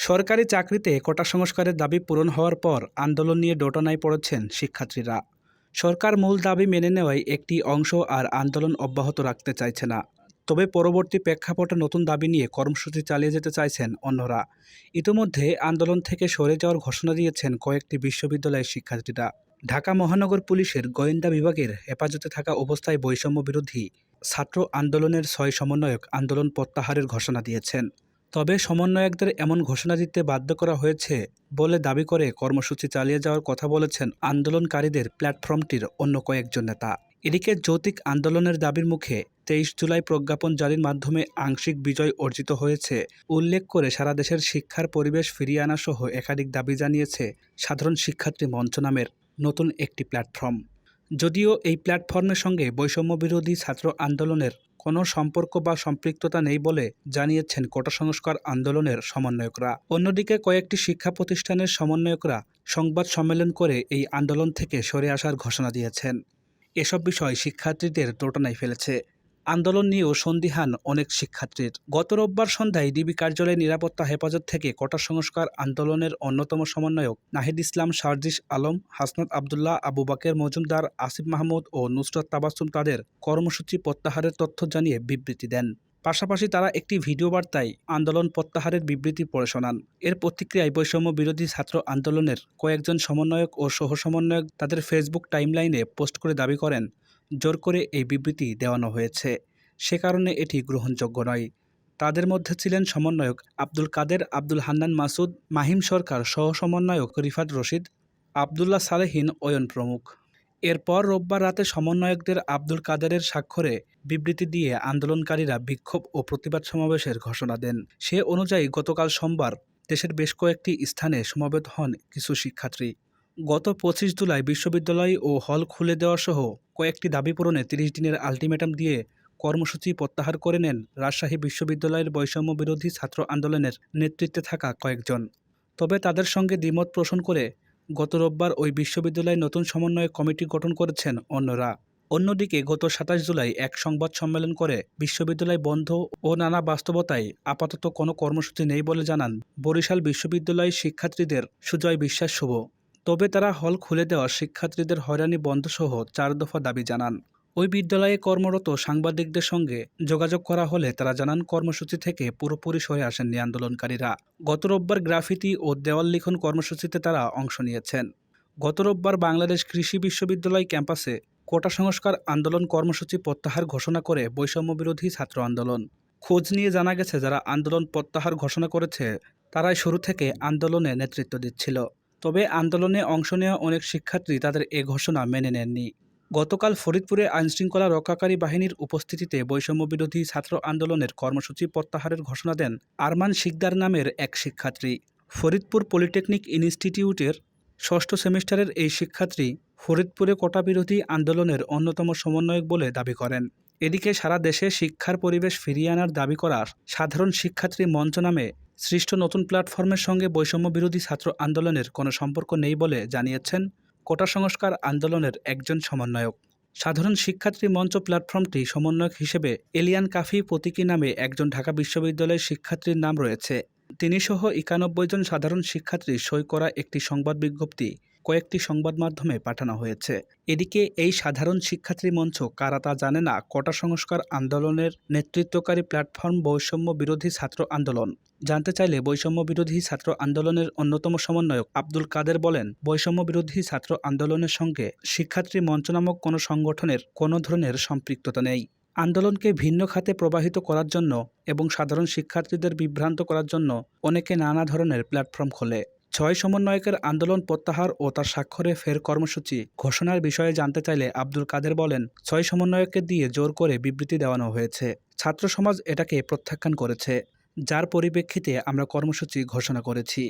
সরকারি চাকরিতে কোটা সংস্কারের দাবি পূরণ হওয়ার পর আন্দোলন নিয়ে দোটানায় পড়েছেন শিক্ষার্থীরা। সরকার মূল দাবি মেনে নেওয়ায় একটি অংশ আর আন্দোলন অব্যাহত রাখতে চাইছে না। তবে পরবর্তী প্রেক্ষাপটে নতুন দাবি নিয়ে কর্মসূচি চালিয়ে যেতে চাইছেন অন্যরা। ইতিমধ্যে আন্দোলন থেকে সরে যাওয়ার ঘোষণা দিয়েছেন কয়েকটি বিশ্ববিদ্যালয়ের শিক্ষার্থীরা। ঢাকা মহানগর পুলিশের গোয়েন্দা বিভাগের হেফাজতে থাকা অবস্থায় বৈষম্য বিরোধী ছাত্র আন্দোলনের ৬ সমন্বয়ক আন্দোলন প্রত্যাহারের ঘোষণা দিয়েছেন। তবে সমন্বয়কদের এমন ঘোষণা দিতে বাধ্য করা হয়েছে বলে দাবি করে কর্মসূচি চালিয়ে যাওয়ার কথা বলেছেন আন্দোলনকারীদের প্ল্যাটফর্মটির অন্য কয়েকজন নেতা। এদিকে যৌতিক আন্দোলনের দাবির মুখে ২৩ জুলাই প্রজ্ঞাপন জারির মাধ্যমে আংশিক বিজয় অর্জিত হয়েছে উল্লেখ করে সারা দেশের শিক্ষার পরিবেশ ফিরিয়ে আনা সহ একাধিক দাবি জানিয়েছে সাধারণ শিক্ষার্থী মঞ্চ নামের নতুন একটি প্ল্যাটফর্ম। যদিও এই প্ল্যাটফর্মের সঙ্গে বৈষম্য বিরোধী ছাত্র আন্দোলনের কোনো সম্পর্ক বা সম্পৃক্ততা নেই বলে জানিয়েছেন কোটা সংস্কার আন্দোলনের সমন্বয়করা। অন্যদিকে কয়েকটি শিক্ষা প্রতিষ্ঠানের সমন্বয়করা সংবাদ সম্মেলন করে এই আন্দোলন থেকে সরে আসার ঘোষণা দিয়েছেন। এসব বিষয় শিক্ষার্থীদের দোটানায় ফেলেছে। আন্দোলন নিয়েও সন্দিহান অনেক শিক্ষার্থীর। গত রোববার সন্ধ্যায় ডিবি কার্যালয়ের নিরাপত্তা হেফাজত থেকে কোটা সংস্কার আন্দোলনের অন্যতম সমন্বয়ক নাহিদ ইসলাম, সার্জিস আলম, হাসনাত আবদুল্লাহ, আবু বাকের মজুমদার, আসিফ মাহমুদ ও নুসরাত তাবাসসুম তাদের কর্মসূচি প্রত্যাহারের তথ্য জানিয়ে বিবৃতি দেন। পাশাপাশি তারা একটি ভিডিও বার্তায় আন্দোলন প্রত্যাহারের বিবৃতি পড়ে শোনান। এর প্রতিক্রিয়ায় বৈষম্য বিরোধী ছাত্র আন্দোলনের কয়েকজন সমন্বয়ক ও সহ সমন্বয়ক তাদের ফেসবুক টাইমলাইনে পোস্ট করে দাবি করেন, জোর করে এই বিবৃতি দেওয়ানো হয়েছে, সে কারণে এটি গ্রহণযোগ্য নয়। তাদের মধ্যে ছিলেন সমন্বয়ক আব্দুল কাদের, আব্দুল হান্নান মাসুদ, মাহিম সরকার, সহ সমন্বয়ক রিফাত রশিদ, আবদুল্লাহ সালেহীন অয়ন প্রমুখ। এরপর রোববার রাতে সমন্বয়কদের আব্দুল কাদেরের স্বাক্ষরে বিবৃতি দিয়ে আন্দোলনকারীরা বিক্ষোভ ও প্রতিবাদ সমাবেশের ঘোষণা দেন। সে অনুযায়ী গতকাল সোমবার দেশের বেশ কয়েকটি স্থানে সমবেত হন কিছু শিক্ষার্থী। গত ২৫ জুলাই বিশ্ববিদ্যালয় ও হল খুলে দেওয়া সহ কয়েকটি দাবি পূরণে ৩০ দিনের আলটিমেটাম দিয়ে কর্মসূচি প্রত্যাহার করে নেন রাজশাহী বিশ্ববিদ্যালয়ের বৈষম্য বিরোধী ছাত্র আন্দোলনের নেতৃত্বে থাকা কয়েকজন। তবে তাদের সঙ্গে দ্বিমত পোষণ করে গত রোববার ওই বিশ্ববিদ্যালয়ে নতুন সমন্বয় কমিটি গঠন করেছেন অন্যরা। অন্যদিকে গত ২৭ জুলাই এক সংবাদ সম্মেলন করে বিশ্ববিদ্যালয় বন্ধ ও নানা বাস্তবতায় আপাতত কোনো কর্মসূচি নেই বলে জানান বরিশাল বিশ্ববিদ্যালয় শিক্ষার্থীদের সুজয় বিশ্বাস শুভ। তবে তারা হল খুলে দেওয়া শিক্ষার্থীদের হয়রানি বন্ধসহ ৪ দফা দাবি জানান। ওই বিদ্যালয়ে কর্মরত সাংবাদিকদের সঙ্গে যোগাযোগ করা হলে তারা জানান কর্মসূচি থেকে পুরোপুরি সরে আসেননি আন্দোলনকারীরা। গত রোববার গ্রাফিতি ও দেওয়াল লিখন কর্মসূচিতে তারা অংশ নিয়েছেন। গত রোববার বাংলাদেশ কৃষি বিশ্ববিদ্যালয় ক্যাম্পাসে কোটা সংস্কার আন্দোলন কর্মসূচি প্রত্যাহার ঘোষণা করে বৈষম্য বিরোধী ছাত্র আন্দোলন। খোঁজ নিয়ে জানা গেছে যারা আন্দোলন প্রত্যাহার ঘোষণা করেছে তারাই শুরু থেকে আন্দোলনে নেতৃত্ব দিচ্ছিল। তবে আন্দোলনে অংশ নেওয়া অনেক শিক্ষার্থী তাদের এ ঘোষণা মেনে নেননি। গতকাল ফরিদপুরে আইনশৃঙ্খলা রক্ষাকারী বাহিনীর উপস্থিতিতে বৈষম্য বিরোধী ছাত্র আন্দোলনের কর্মসূচি প্রত্যাহারের ঘোষণা দেন আরমান শিকদার নামের এক শিক্ষার্থী। ফরিদপুর পলিটেকনিক ইনস্টিটিউটের ৬ষ্ঠ সেমিস্টারের এই শিক্ষার্থী ফরিদপুরে কোটা বিরোধী আন্দোলনের অন্যতম সমন্বয়ক বলে দাবি করেন। এদিকে সারা দেশে শিক্ষার পরিবেশ ফিরিয়ে আনার দাবি করা সাধারণ শিক্ষার্থী মঞ্চ নামে সৃষ্ট নতুন প্ল্যাটফর্মের সঙ্গে বৈষম্য বিরোধী ছাত্র আন্দোলনের কোনো সম্পর্ক নেই বলে জানিয়েছেন কোটা সংস্কার আন্দোলনের একজন সমন্বয়ক। সাধারণ শিক্ষার্থী মঞ্চ প্ল্যাটফর্মটি সমন্বয়ক হিসেবে এলিয়ান কাফি প্রতীকী নামে একজন ঢাকা বিশ্ববিদ্যালয়ের শিক্ষার্থীর নাম রয়েছে। তিনি সহ ৯১ জন সাধারণ শিক্ষার্থী সই করা একটি সংবাদ বিজ্ঞপ্তি কয়েকটি সংবাদ মাধ্যমে পাঠানো হয়েছে। এদিকে এই সাধারণ শিক্ষার্থী মঞ্চ কারা তা জানে না কোটা সংস্কার আন্দোলনের নেতৃত্বকারী প্ল্যাটফর্ম বৈষম্য বিরোধী ছাত্র আন্দোলন। জানতে চাইলে বৈষম্য বিরোধী ছাত্র আন্দোলনের অন্যতম সমন্বয়ক আব্দুল কাদের বলেন, বৈষম্য বিরোধী ছাত্র আন্দোলনের সঙ্গে শিক্ষার্থী মঞ্চ নামক কোনো সংগঠনের কোনো ধরনের সম্পৃক্ততা নেই। আন্দোলনকে ভিন্ন খাতে প্রবাহিত করার জন্য এবং সাধারণ শিক্ষার্থীদের বিভ্রান্ত করার জন্য অনেকে নানা ধরনের প্ল্যাটফর্ম খোলে। ৬ সমন্বয়কের আন্দোলন প্রত্যাহার ও তার স্বাক্ষরে ফের কর্মসূচি ঘোষণার বিষয়ে জানতে চাইলে আব্দুল কাদের বলেন, ৬ সমন্বয়ককে দিয়ে জোর করে বিবৃতি দেওয়ানো হয়েছে। ছাত্র সমাজ এটাকে প্রত্যাখ্যান করেছে, যার পরিপ্রেক্ষিতে আমরা কর্মসূচি ঘোষণা করেছি।